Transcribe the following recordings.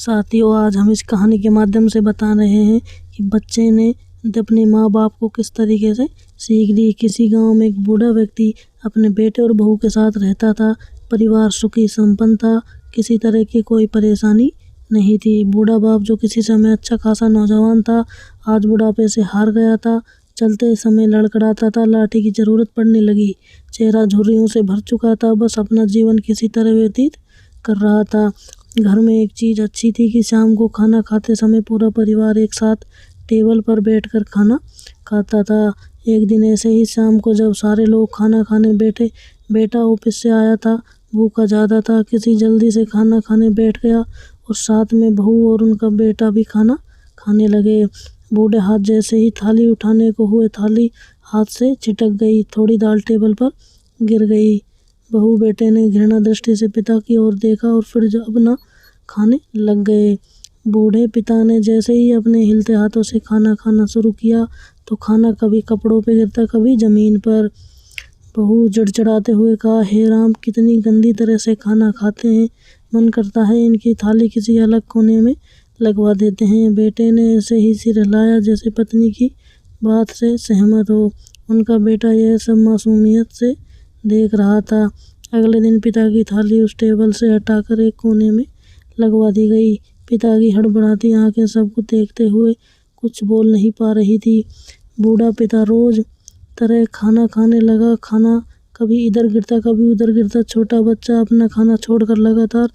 साथियों, आज हम इस कहानी के माध्यम से बता रहे हैं कि बच्चे ने अपने माँ बाप को किस तरीके से सीख दी। किसी गांव में एक बूढ़ा व्यक्ति अपने बेटे और बहू के साथ रहता था। परिवार सुखी संपन्न था, किसी तरह की कोई परेशानी नहीं थी। बूढ़ा बाप जो किसी समय अच्छा खासा नौजवान था, आज बुढ़ापे से हार गया था। चलते समय लड़खड़ाता था, लाठी की जरूरत पड़ने लगी। चेहरा झुर्रियों से भर चुका था, बस अपना जीवन किसी तरह व्यतीत कर रहा था। घर में एक चीज अच्छी थी कि शाम को खाना खाते समय पूरा परिवार एक साथ टेबल पर बैठकर खाना खाता था। एक दिन ऐसे ही शाम को जब सारे लोग खाना खाने बैठे, बेटा ऑफिस से आया था, भूखा ज्यादा था, किसी जल्दी से खाना खाने बैठ गया और साथ में बहू और उनका बेटा भी खाना खाने लगे। बूढ़े हाथ जैसे ही थाली उठाने को हुए, थाली हाथ से छिटक गई, थोड़ी दाल टेबल पर गिर गई। बहू बेटे ने घृणा दृष्टि से पिता की ओर देखा और फिर जब अपना खाने लग गए। बूढ़े पिता ने जैसे ही अपने हिलते हाथों से खाना खाना शुरू किया तो खाना कभी कपड़ों पे गिरता, कभी जमीन पर। बहू चिड़चिड़ाते हुए कहा, हे राम, कितनी गंदी तरह से खाना खाते हैं, मन करता है इनकी थाली किसी अलग कोने में लगवा देते हैं। बेटे ने ऐसे ही सिर हिलाया जैसे पत्नी की बात से सहमत हो। उनका बेटा यह सब मासूमियत से देख रहा था। अगले दिन पिता की थाली उस टेबल से हटाकर एक कोने में लगवा दी गई। पिता की हड़बड़ाती आंखें सबको देखते हुए कुछ बोल नहीं पा रही थी। बूढ़ा पिता रोज तरह खाना खाने लगा। खाना कभी इधर गिरता, कभी उधर गिरता। छोटा बच्चा अपना खाना छोड़कर लगातार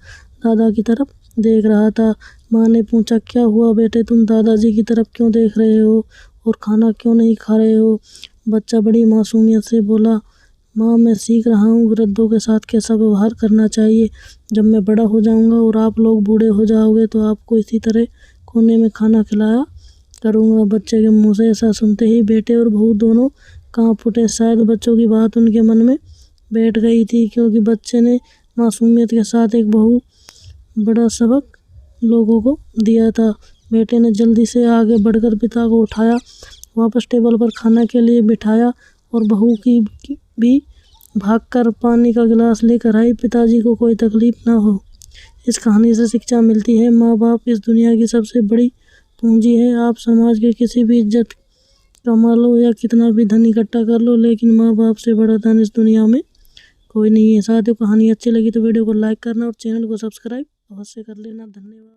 दादा की तरफ देख रहा था। माँ ने पूछा, क्या हुआ बेटे, तुम दादाजी की तरफ क्यों देख रहे हो और खाना क्यों नहीं खा रहे हो? बच्चा बड़ी मासूमियत से बोला, माँ, मैं सीख रहा हूँ वृद्धों के साथ कैसा व्यवहार करना चाहिए। जब मैं बड़ा हो जाऊंगा और आप लोग बूढ़े हो जाओगे तो आपको इसी तरह कोने में खाना खिलाया करूँगा। बच्चे के मुंह से ऐसा सुनते ही बेटे और बहू दोनों कांप उठे। शायद बच्चों की बात उनके मन में बैठ गई थी, क्योंकि बच्चे ने मासूमियत के साथ एक बड़ा सबक लोगों को दिया था। बेटे ने जल्दी से आगे बढ़कर पिता को उठाया, वापस टेबल पर खाना के लिए बिठाया और बहू की भी भागकर पानी का गिलास लेकर आई, पिताजी को कोई तकलीफ ना हो। इस कहानी से शिक्षा मिलती है, माँ बाप इस दुनिया की सबसे बड़ी पूंजी है। आप समाज के किसी भी इज्जत कमा लो या कितना भी धन इकट्ठा कर लो, लेकिन माँ बाप से बड़ा धन इस दुनिया में कोई नहीं है। साथियों, कहानी अच्छी लगी तो वीडियो को लाइक करना और चैनल को सब्सक्राइब अवश्य कर लेना। धन्यवाद।